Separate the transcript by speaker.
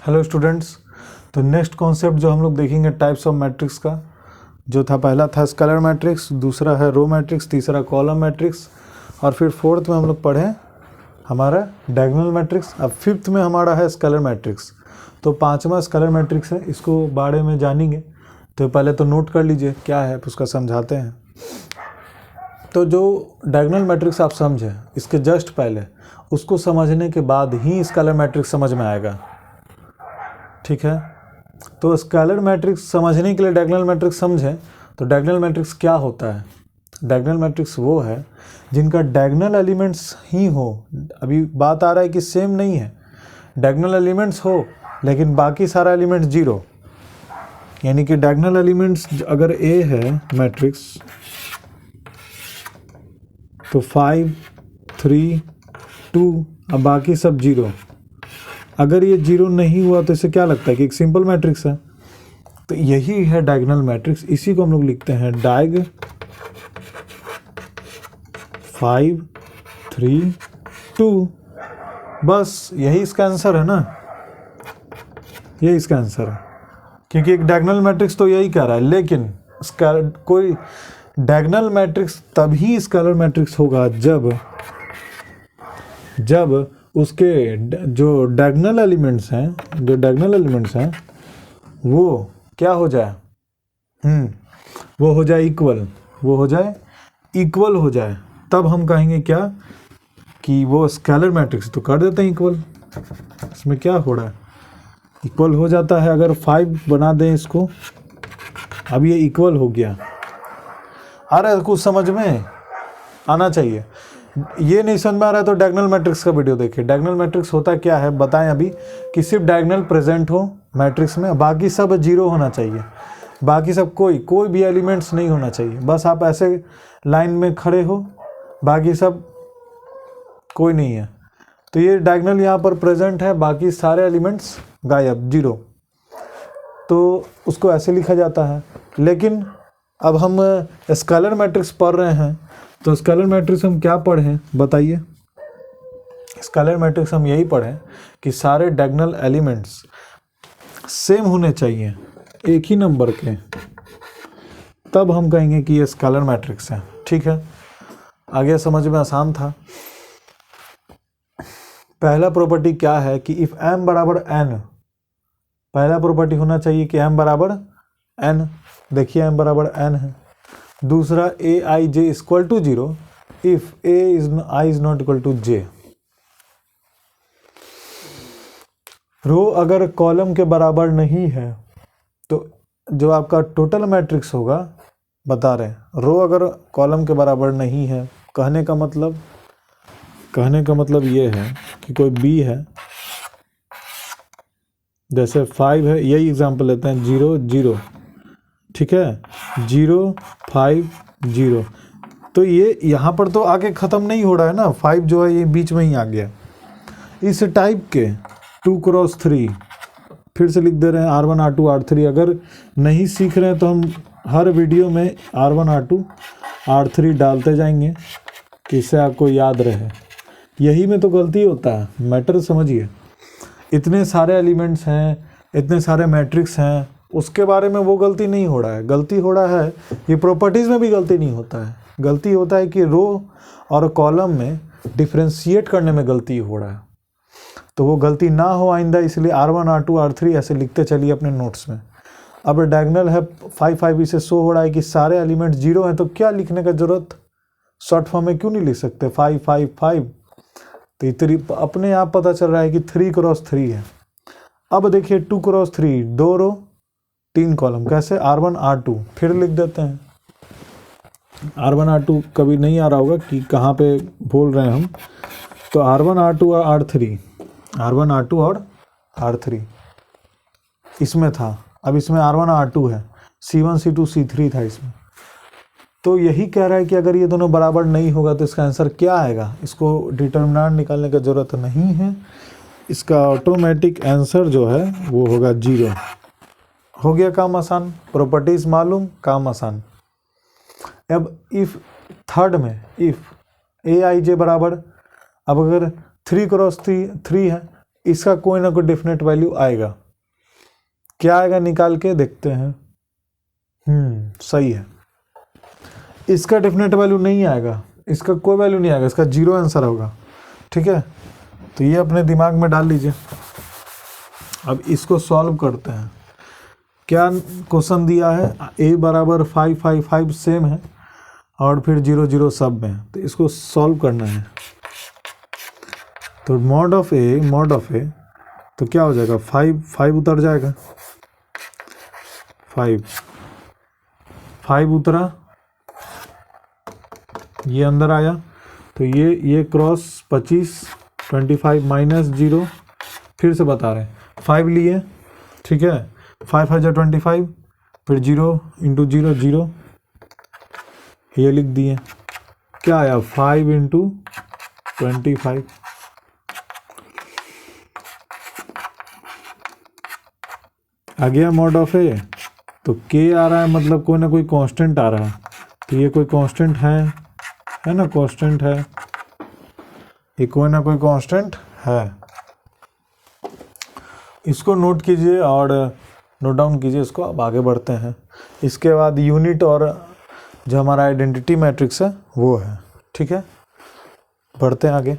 Speaker 1: Hello students. तो next concept जो हम लोग देखेंगे टाइप्स ऑफ मैट्रिक्स का, जो था पहला था स्केलर मैट्रिक्स, दूसरा है रो मैट्रिक्स, तीसरा कॉलम मैट्रिक्स, और फिर फोर्थ में हम लोग पढ़े हमारा डायगोनल मैट्रिक्स। अब फिफ्थ में हमारा है स्केलर मैट्रिक्स। तो पांचवा स्केलर मैट्रिक्स है, इसको बारे में जानेंगे। तो पहले तो नोट कर लीजिए क्या है, उसका समझाते हैं। तो जो डायगोनल मैट्रिक्स आप समझे, इसके जस्ट पहले उसको समझने के बाद ही स्केलर मैट्रिक्स समझ में आएगा, ठीक है। तो स्केलर मैट्रिक्स समझने के लिए डायगोनल मैट्रिक्स समझें। तो डायगोनल मैट्रिक्स क्या होता है? डायगोनल मैट्रिक्स वो है जिनका डायगोनल एलिमेंट्स ही हो। अभी बात आ रहा है कि सेम नहीं है, डायगोनल एलिमेंट्स हो लेकिन बाकी सारा एलिमेंट्स जीरो। यानी कि डायगोनल एलिमेंट्स अगर ए है मैट्रिक्स तो 5, 3, 2, अब बाकी सब जीरो। अगर ये जीरो नहीं हुआ तो इसे क्या लगता है कि एक सिंपल मैट्रिक्स है। तो यही है डायगोनल मैट्रिक्स। इसी को हम लोग लिखते हैं डायग 5, 3, 2। बस यही इसका आंसर है ना, यही इसका आंसर है। क्योंकि एक डायगोनल मैट्रिक्स तो यही कह रहा है, लेकिन कोई डायगोनल मैट्रिक्स तभी स्केलर मैट्रिक्स होगा जब उसके जो डायगोनल एलिमेंट्स हैं वो क्या हो जाए, वो हो जाए इक्वल हो जाए। तब हम कहेंगे क्या कि वो स्केलर मैट्रिक्स। तो कर देते हैं इक्वल। इसमें क्या हो रहा है, इक्वल हो जाता है। अगर 5 बना दें इसको, अब ये इक्वल हो गया। आ रहा है कुछ समझ में आना चाहिए। ये नहीं समझ में आ रहा है तो डायगोनल मैट्रिक्स का वीडियो देखिए। डायगोनल मैट्रिक्स होता क्या है बताएं अभी, कि सिर्फ डायगोनल प्रेजेंट हो मैट्रिक्स में, बाकी सब जीरो होना चाहिए। बाकी सब कोई भी एलिमेंट्स नहीं होना चाहिए। बस आप ऐसे लाइन में खड़े हो, बाकी सब कोई नहीं है। तो ये डायगोनल यहाँ पर प्रेजेंट है, बाकी सारे एलिमेंट्स गायब, जीरो। तो उसको ऐसे लिखा जाता है। लेकिन अब हम स्केलर मैट्रिक्स पढ़ रहे हैं, तो स्केलर मैट्रिक्स हम क्या पढ़ें बताइए। स्केलर मैट्रिक्स हम यही पढ़ें कि सारे डायगोनल एलिमेंट्स सेम होने चाहिए, एक ही नंबर के। तब हम कहेंगे कि ये स्केलर मैट्रिक्स है, ठीक है। आगे समझ में आसान था। पहला प्रॉपर्टी क्या है कि इफ m बराबर n, पहला प्रॉपर्टी होना चाहिए कि m बराबर n। देखिए m बराबर n है। दूसरा a i j equal to 0 if i is not equal to j। Row अगर कॉलम के बराबर नहीं है तो जो आपका टोटल मैट्रिक्स होगा, बता रहे हैं रो अगर कॉलम के बराबर नहीं है, कहने का मतलब ये है कि कोई b है, जैसे 5 है, यही एग्जांपल लेते हैं, 0, 0, ठीक है, 0, 5, 0। तो ये यहाँ पर तो आगे ख़त्म नहीं हो रहा है ना, 5 जो है ये बीच में ही आ गया। इस टाइप के 2 क्रॉस 3 फिर से लिख दे रहे हैं, R1, R2, R3। अगर नहीं सीख रहे हैं तो हम हर वीडियो में R1, R2, R3 डालते जाएंगे कि इससे आपको याद रहे। यही में तो गलती होता है, मैटर समझिए। इतने सारे एलिमेंट्स हैं, इतने सारे मैट्रिक्स हैं, उसके बारे में वो गलती नहीं हो रहा है। गलती हो रहा है, ये प्रॉपर्टीज़ में भी गलती नहीं होता है। गलती होता है कि रो और कॉलम में डिफ्रेंशिएट करने में गलती हो रहा है। तो वो गलती ना हो आइंदा, इसलिए R1, R2, R3 ऐसे लिखते चलिए अपने नोट्स में। अब डायगोनल है 5, 5, इसे शो हो रहा है कि सारे एलिमेंट्स जीरो हैं, तो क्या लिखने का ज़रूरत, शॉर्ट फॉर्म में क्यों नहीं लिख सकते 5, 5, 5। तो इतनी अपने आप पता चल रहा है कि 3 क्रॉस 3 है। अब देखिए 2 क्रॉस 3, 2 रो 3 कॉलम, कैसे, R1, R2 फिर लिख देते हैं। R1, R2 कभी नहीं आ रहा होगा कि कहाँ पे बोल रहे हैं हम। तो R1, R2 और R3, R1, R2 और R3 इसमें था। अब इसमें R1, R2 है, C1, C2, C3 था इसमें। तो यही कह रहा है कि अगर ये दोनों बराबर नहीं होगा तो इसका आंसर क्या आएगा। इसको डिटर्मिनेंट निकालने की ज़रूरत नहीं है, इसका ऑटोमेटिक आंसर जो है वो होगा 0। हो गया काम आसान, प्रॉपर्टीज मालूम, काम आसान। अब इफ थर्ड में इफ ए आई जे बराबर, अब अगर 3 क्रॉस 3 है इसका कोई ना कोई डेफिनेट वैल्यू आएगा। क्या आएगा निकाल के देखते हैं। सही है, इसका डेफिनेट वैल्यू नहीं आएगा, इसका कोई वैल्यू नहीं आएगा, इसका 0 आंसर होगा। ठीक है, तो ये अपने दिमाग में डाल लीजिए। अब इसको सॉल्व करते हैं। क्या क्वेश्चन दिया है, a बराबर 5 5 5 सेम है और फिर 0 0 सब में, तो इसको सॉल्व करना है। तो मॉड ऑफ ए तो क्या हो जाएगा, 5 5 उतर जाएगा, 5 उतरा, ये अंदर आया, तो ये क्रॉस 25 25 माइनस 0, फिर से बता रहे हैं 5 लिए। ठीक है, 5 5 25, फिर 0 इंटू 0 0, ये लिख दिए। क्या आया, 5 इंटू 25। आ गया मॉड ऑफ ए। तो के आ रहा है, मतलब कोई ना कोई कांस्टेंट आ रहा है, तो ये कोई कांस्टेंट है ना, कांस्टेंट है, ये कोई ना कोई कांस्टेंट है। इसको नोट कीजिए और नोट डाउन कीजिए इसको। अब आगे बढ़ते हैं। इसके बाद यूनिट और जो हमारा आइडेंटिटी मैट्रिक्स है वो है। ठीक है, बढ़ते हैं आगे।